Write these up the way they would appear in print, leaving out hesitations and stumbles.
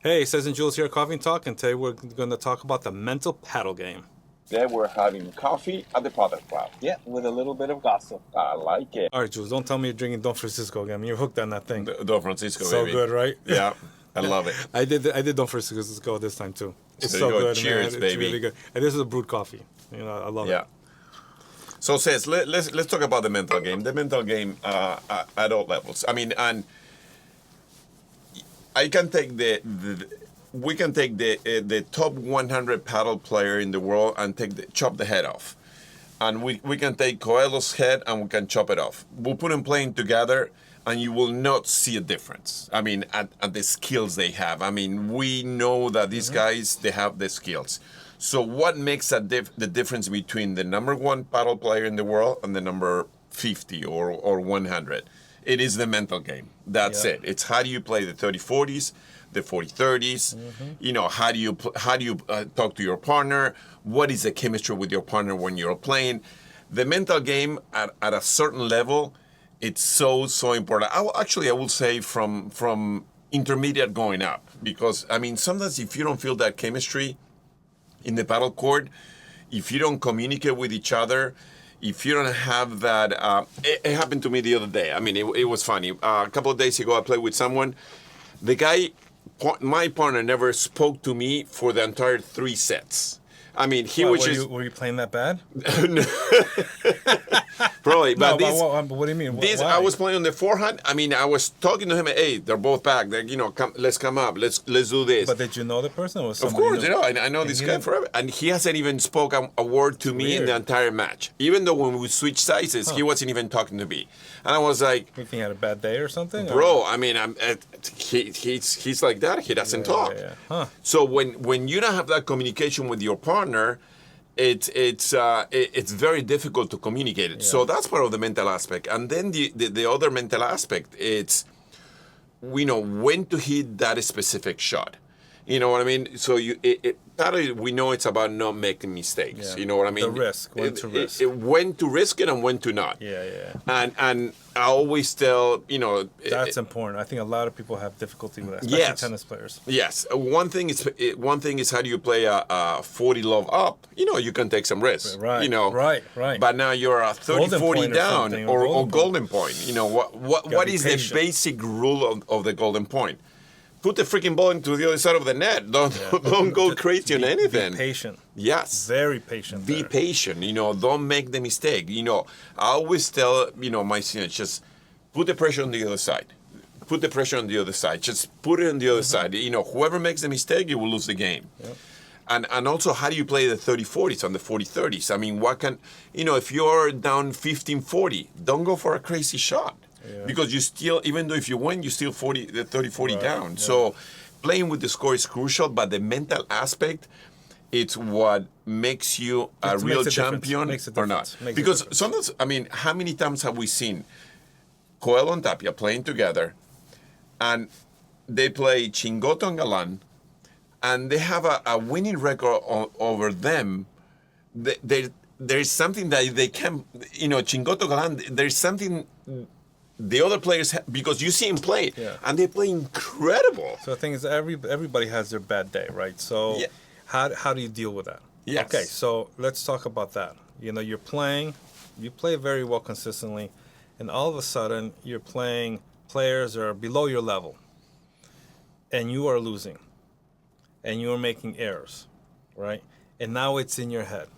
Hey, Cesc Julian here, Coffee and Talk, and today we're going to talk about the mental paddle game. Today we're having coffee at the Padel Club. Yeah, with a little bit of gossip. I like it. All right, Jules, don't tell me you're drinking Don Francisco again. You're hooked on that thing. Don Francisco, So baby. good, right? Yeah, I love it. I did Don Francisco this time too. It's There so you go. good, Cheers, man. baby. It's really good. And this is a brewed coffee. I love Yeah. it. So, Cesc, let's talk about the mental game. The mental game at all levels. I mean, and I can take we can take the top 100 paddle player in the world and chop the head off. And we can take Coelho's head and we can chop it off. We'll put them playing together and you will not see a difference. I mean, at the skills they have. I mean, we know that these guys, they have the skills. So what makes the difference between the number one paddle player in the world and the number 50 or 100? It is the mental game. That's it. It's how do you play the 30-40s, the 40-30s. You know, how do you talk to your partner? What is the chemistry with your partner when you're playing? The mental game at a certain level, it's so important. I will say from intermediate going up, because I mean sometimes if you don't feel that chemistry in the paddle court, if you don't communicate with each other, if you don't have that, it happened to me the other day. I mean, it was funny. A couple of days ago, I played with someone. The guy, my partner, never spoke to me for the entire 3 sets. I mean, Were you playing that bad? Probably, but what do you mean? Why? I was playing on the forehand. I mean, I was talking to him. Hey, they're both back. They're, let's come up. Let's do this. But did you know the person? Or Of course, I know this guy forever, and he hasn't even spoken a word to me in the entire match. Even though when we switched sizes, he wasn't even talking to me, and I was like, You think he had a bad day or something? "Bro, I mean, he's like that. He doesn't talk." Yeah. Huh. So when you don't have that communication with your partner, it's very difficult to communicate it. So that's part of the mental aspect. And then the other mental aspect, it's when to hit that specific shot. You know what I mean? So we know it's about not making mistakes. Yeah. You know what I mean? The risk, when to risk. When to risk it and when to not. Yeah. And I always tell, That's important. I think a lot of people have difficulty with that, especially tennis players. Yes. One thing is how do you play a 40 love up? You can take some risks. Right. Right. But now you're a 30-40 down or golden point. What is the basic rule of the golden point? Put the freaking ball into the other side of the net. Don't go crazy on anything. Be patient. Yes. Very patient. Be patient. Don't make the mistake. I always tell, my students, just put the pressure on the other side. Put the pressure on the other side. Just put it on the other side. Whoever makes the mistake, you will lose the game. Yep. And also, how do you play the 30-40s and the 40-30s? I mean, if you're down 15-40, don't go for a crazy shot. Yeah. Because you still, even though if you win, you still 30-40 down. Yeah. So playing with the score is crucial, but the mental aspect, it's what makes you a real champion or not. Because sometimes, I mean, how many times have we seen Coelho and Tapia playing together, and they play Chingoto and Galan, and they have a winning record over them. There's something that they can, Chingoto, Galan, there's something the other players because you see him play and they play incredible. So the thing is, everybody has their bad day, right? So how do you deal with that? Yes. Okay, so let's talk about that. You play very well consistently, and all of a sudden you're playing players that are below your level, and you are losing, and you are making errors, right? And now it's in your head,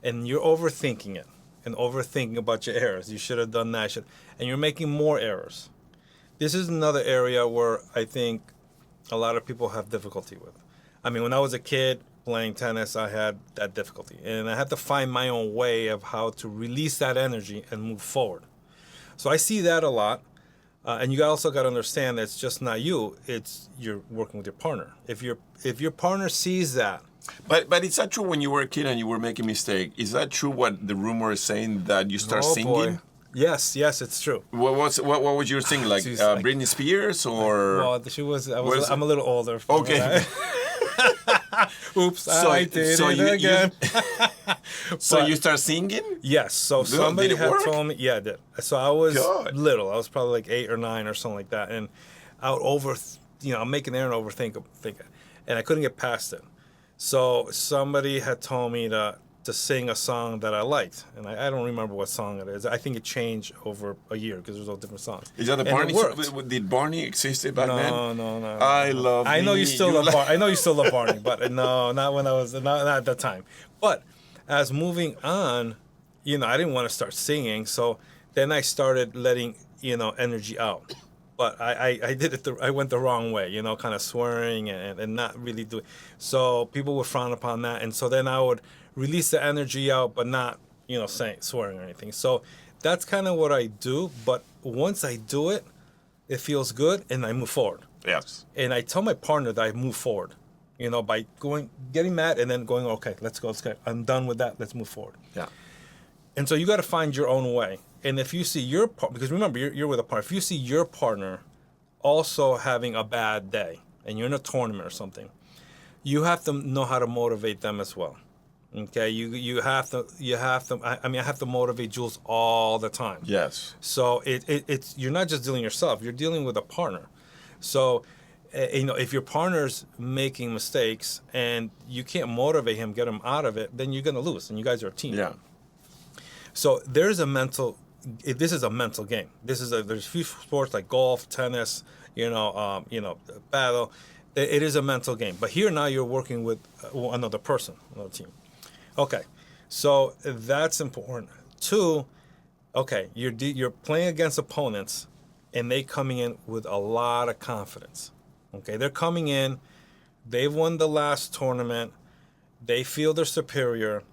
and you're overthinking it. And overthinking about your errors. You should have done that. And you're making more errors. This is another area where I think a lot of people have difficulty with. I mean, when I was a kid playing tennis, I had that difficulty. And I had to find my own way of how to release that energy and move forward. So I see that a lot. And you also got to understand that it's just not you. It's you're working with your partner. If your partner sees that, But it's not true when you were a kid and you were making mistake. Is that true what the rumor is saying that you start singing? Boy. Yes, it's true. What was your singing like? Britney Spears or? Well, she was. I'm a little older. Okay. Oops, I did it again. So you start singing? Yes. So somebody had told me. Yeah, I did. So I was God. little. I was probably like 8 or 9 or something like that, and I would I'm making Aaron overthink, and I couldn't get past it. So somebody had told me to sing a song that I liked, and I don't remember what song it is. I think it changed over a year because there's all different songs. Is that the And Barney? it worked. Did Barney exist back then? No. I love. I know me, you still love Barney. I know you still love Barney, but no, not when I was not at that time. But as moving on, I didn't want to start singing, so then I started letting energy out. But I did it. I went the wrong way, kind of swearing and not really doing. So people would frown upon that, and so then I would release the energy out, but not swearing or anything. So that's kind of what I do. But once I do it, it feels good, and I move forward. Yes. And I tell my partner that I move forward, by getting mad and then going, okay, let's go. I'm done with that. Let's move forward. Yeah. And so you got to find your own way. And if you see your partner, because remember, you're with a partner. If you see your partner also having a bad day and you're in a tournament or something, you have to know how to motivate them as well. Okay, you have to. I have to motivate Jules all the time. Yes. So it's you're not just dealing yourself. You're dealing with a partner. So if your partner's making mistakes and you can't motivate him, get him out of it, then you're gonna lose. And you guys are a team. Yeah. So there's a mental. This is a mental game. There's a few sports like golf, tennis, battle. It is a mental game. But here now you're working with another person, another team. Okay, so that's important. 2, okay, you're playing against opponents, and they coming in with a lot of confidence. Okay, they're coming in, they've won the last tournament, they feel they're superior,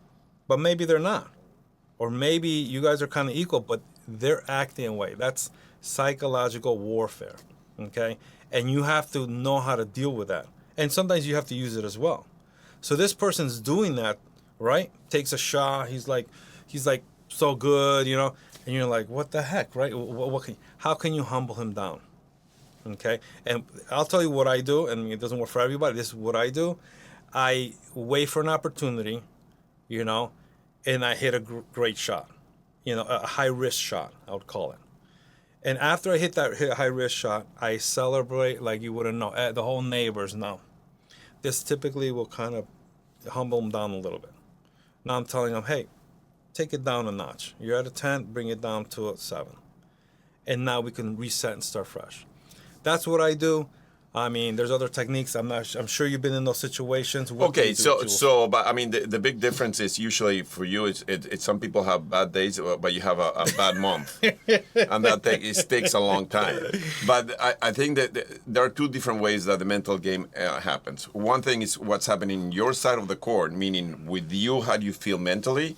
but maybe they're not. Or maybe you guys are kind of equal, but they're acting away. That's psychological warfare, okay? And you have to know how to deal with that. And sometimes you have to use it as well. So this person's doing that, right? Takes a shot. He's like so good, and you're like, what the heck, right? How can you humble him down? Okay? And I'll tell you what I do, and it doesn't work for everybody. This is what I do. I wait for an opportunity, and I hit a great shot, a high-risk shot, I would call it. And after I hit high-risk shot, I celebrate like you wouldn't know. The whole neighbors know. This typically will kind of humble them down a little bit. Now I'm telling them, hey, take it down a notch. You're at a 10, bring it down to a 7. And now we can reset and start fresh. That's what I do. I mean, there's other techniques. I'm sure you've been in those situations. What do Okay, you do, but I mean, the big difference is usually for you, it's some people have bad days, but you have a bad month, and that takes a long time. But I think that there are 2 different ways that the mental game happens. One thing is what's happening in your side of the court, meaning with you, how do you feel mentally?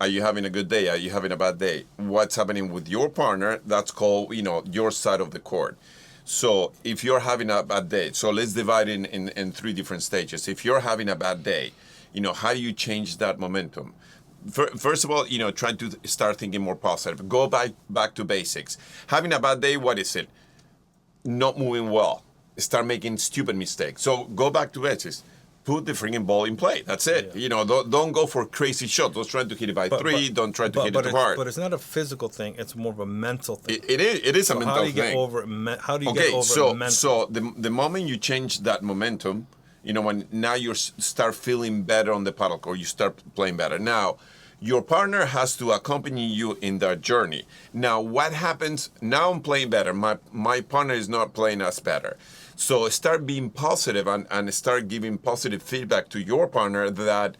Are you having a good day? Are you having a bad day? What's happening with your partner? That's called, your side of the court. So if you're having a bad day, so let's divide in 3 different stages. If you're having a bad day, how do you change that momentum? First of all, try to start thinking more positive. Go back to basics. Having a bad day, what is it? Not moving well. Start making stupid mistakes. So go back to basics. Put the freaking ball in play. That's it. Yeah. Don't go for crazy shots. Don't try to hit it by 3. Don't try to hit it too hard. But it's not a physical thing. It's more of a mental thing. It is a mental thing. How do you get over mental? So the moment you change that momentum, when now you start feeling better on the paddle court, you start playing better. Now, your partner has to accompany you in that journey. Now, what happens? Now I'm playing better. My partner is not playing as better. So start being positive and start giving positive feedback to your partner that,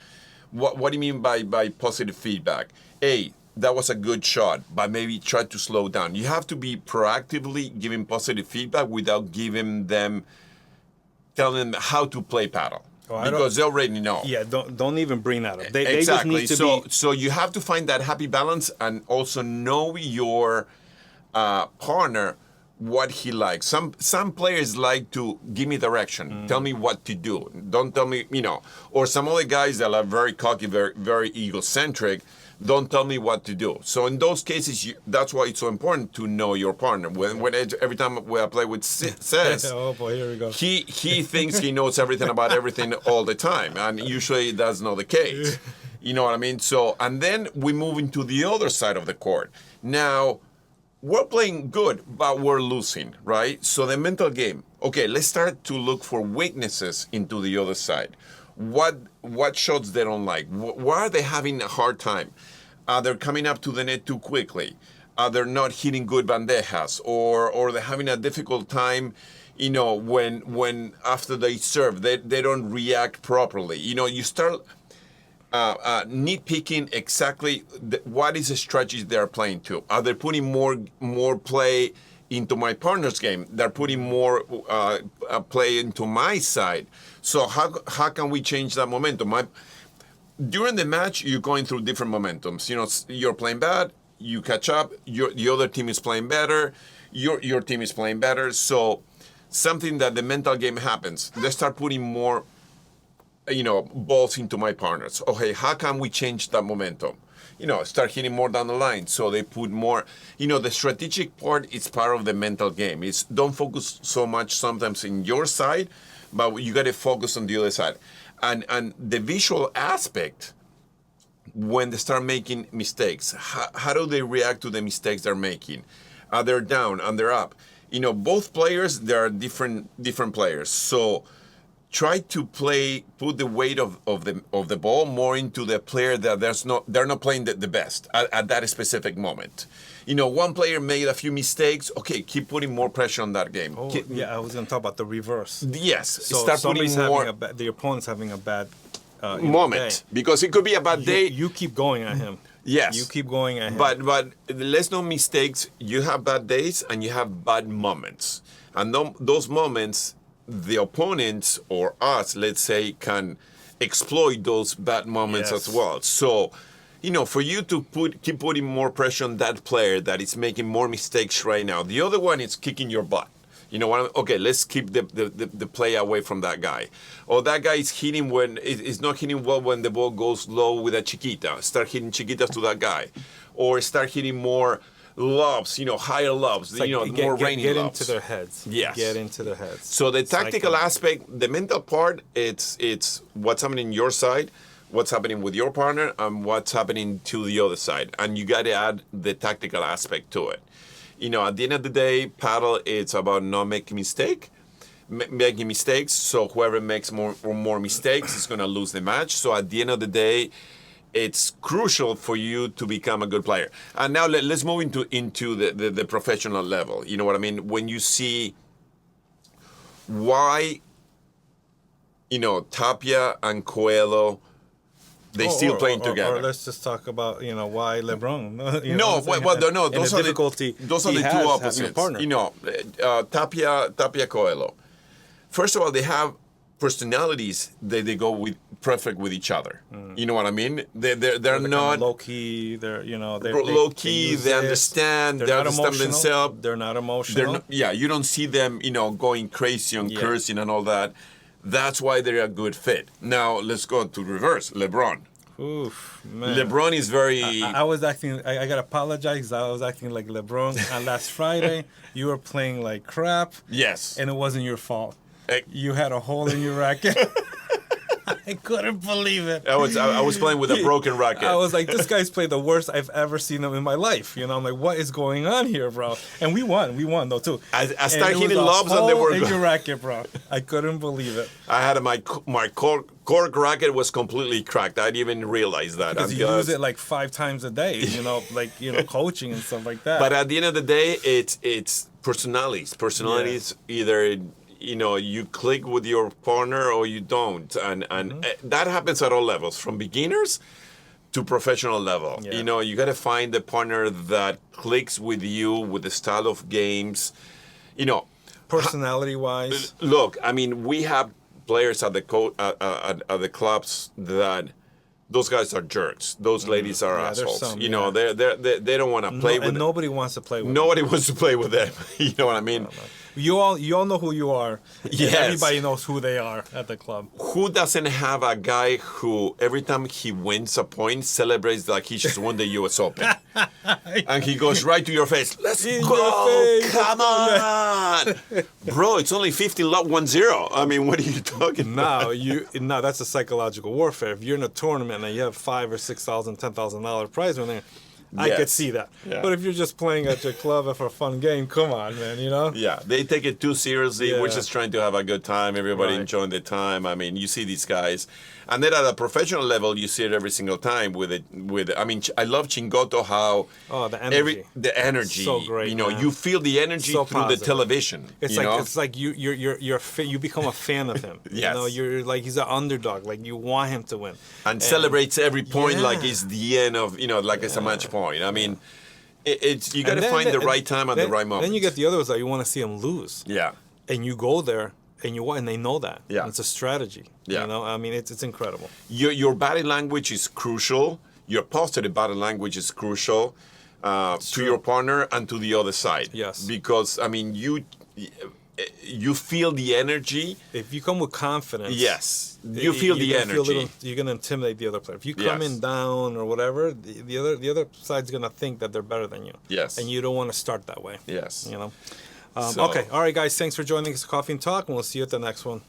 what do you mean by positive feedback? A, that was a good shot, but maybe try to slow down. You have to be proactively giving positive feedback without telling them how to play paddle. Because they already know. Yeah, don't even bring that up. They exactly. just need to so you have to find that happy balance and also know your partner, what he likes. Some players like to give me direction, tell me what to do. Don't tell me, or some other guys that are very cocky, very, very egocentric, don't tell me what to do. So in those cases, that's why it's so important to know your partner. Every time I play with Cesc, oh boy, here we go. He thinks he knows everything about everything all the time, and usually that's not the case. You know what I mean? So, and then we move into the other side of the court. Now, we're playing good, but we're losing, right? So the mental game, okay, let's start to look for weaknesses into the other side. What shots they don't like? Why are they having a hard time? Are they coming up to the net too quickly? Are they not hitting good bandejas? Or they're having a difficult time, when after they serve, they don't react properly. You start nitpicking exactly what is the strategy they're playing to. Are they putting more play into my partner's game? They're putting more play into my side. So how can we change that momentum? During the match, you're going through different momentums. You're playing bad, you catch up. The other team is playing better. Your team is playing better. So something that the mental game happens. They start putting more, balls into my partners. Okay, how can we change that momentum? Start hitting more down the line. So they put more. The strategic part is part of the mental game. It's don't focus so much sometimes in your side, but you got to focus on the other side. And the visual aspect, when they start making mistakes, how do they react to the mistakes they're making? Are they down and they're up? Both players, they are different players. So try to put the weight of the ball more into the player that they're not playing the best at that specific moment. One player made a few mistakes. Okay, keep putting more pressure on that game. Oh, yeah, I was going to talk about the reverse. Yes, So start putting somebody's more the opponent's having a bad moment, day. because it could be a bad day. You keep going at him. Yes. You keep going at him. But let's no mistakes. You have bad days and you have bad moments. And those moments, the opponents or us, let's say, can exploit those bad moments Yes. as well. So, for you to keep putting more pressure on that player that is making more mistakes right now. The other one is kicking your butt. Okay, let's keep the play away from that guy. Or that guy is hitting is not hitting well when the ball goes low with a chiquita. Start hitting chiquitas to that guy. Or start hitting more lobs, higher lobs, It's like more rainy get lobs. into their heads. Yes. Get into their heads. So the tactical like aspect, the mental part, it's what's happening on your side, what's happening with your partner, and what's happening to the other side. And you got to add the tactical aspect to it. At the end of the day, paddle, it's about not making making mistakes. So whoever makes more mistakes is going to lose the match. So at the end of the day, it's crucial for you to become a good player. And now let's move into the professional level. You know what I mean? When you see why, Tapia and Coelho, they still playing together. Or let's just talk about why LeBron. Those are the two opposites. Tapia Coelho. First of all, they have personalities that they go with perfect with each other. You know what I mean? They're not low key. They're low key. They understand. They understand themselves. They're not emotional. You don't see them going crazy and cursing and all that. That's why they're a good fit. Now let's go to reverse. LeBron. Oof, man. LeBron is very. I was acting. I gotta apologize. I was acting like LeBron. And last Friday, you were playing like crap. Yes. And it wasn't your fault. You had a hole in your racket. I couldn't believe it. I was playing with a broken racket. I was like, this guy's played the worst I've ever seen him in my life. I'm like, what is going on here, bro? And we won. We won though too. I started hitting lobs and they were in your racket, bro. I couldn't believe it. I had my cork racket was completely cracked. I didn't even realize that. Because you use it like 5 times a day. Coaching and stuff like that. But at the end of the day, it's personalities. Personalities either. You click with your partner or you don't. And that happens at all levels, from beginners to professional level. Yeah. You got to find the partner that clicks with you, with the style of games. Personality-wise. Look, I mean, we have players at the clubs that those guys are jerks. Those ladies are assholes. They don't want to play with them. And nobody wants to play with Nobody wants to play with them. You know what I mean? You all know who you are. Yes. Everybody knows who they are at the club. Who doesn't have a guy who every time he wins a point celebrates like he just won the U.S. Open, and he goes right to your face. Let's go! Come on, bro! It's only 1-0. I mean, what are you talking about? Now that's a psychological warfare. If you're in a tournament and you have $5,000 or $6,000, $10,000 prize winner, I could Yes. see that. Yeah. But if you're just playing at your club for a fun game, come on, man, you know? Yeah, they take it too seriously. We're Yeah. just trying to have a good time. Everybody Right. enjoying the time. I mean, you see these guys, and then at a professional level, you see it every single time. I mean, I love Chingoto. How Oh, the energy. the energy. So great, You know, man. you feel the energy So through positive. the television. It's you like know? it's like you become a fan of him. You Yes. know, you're like he's an underdog. Like you want him to win. and celebrates every point like Yeah. it's the end of like it's a match point. I mean, it's you got And to then- find the and right time at the right moment. Then you get the others that you want to see him lose. yeah. And you go there and you want, and they know that. Yeah. It's a strategy. Yeah. You know, I mean, it's incredible. Your body language is crucial. Your positive body language is crucial to true. your partner and to the other side. Yes. Because I mean, you feel the energy. If you come with confidence, Yes, you feel the you're gonna energy. you're gonna intimidate the other player. If you come Yes. in down or whatever, the other side's gonna think that they're better than you. Yes. And you don't want to start that way. Yes. You know. So- Okay. All right, guys. Thanks for joining us, Coffee and Talk, and we'll see you at the next one.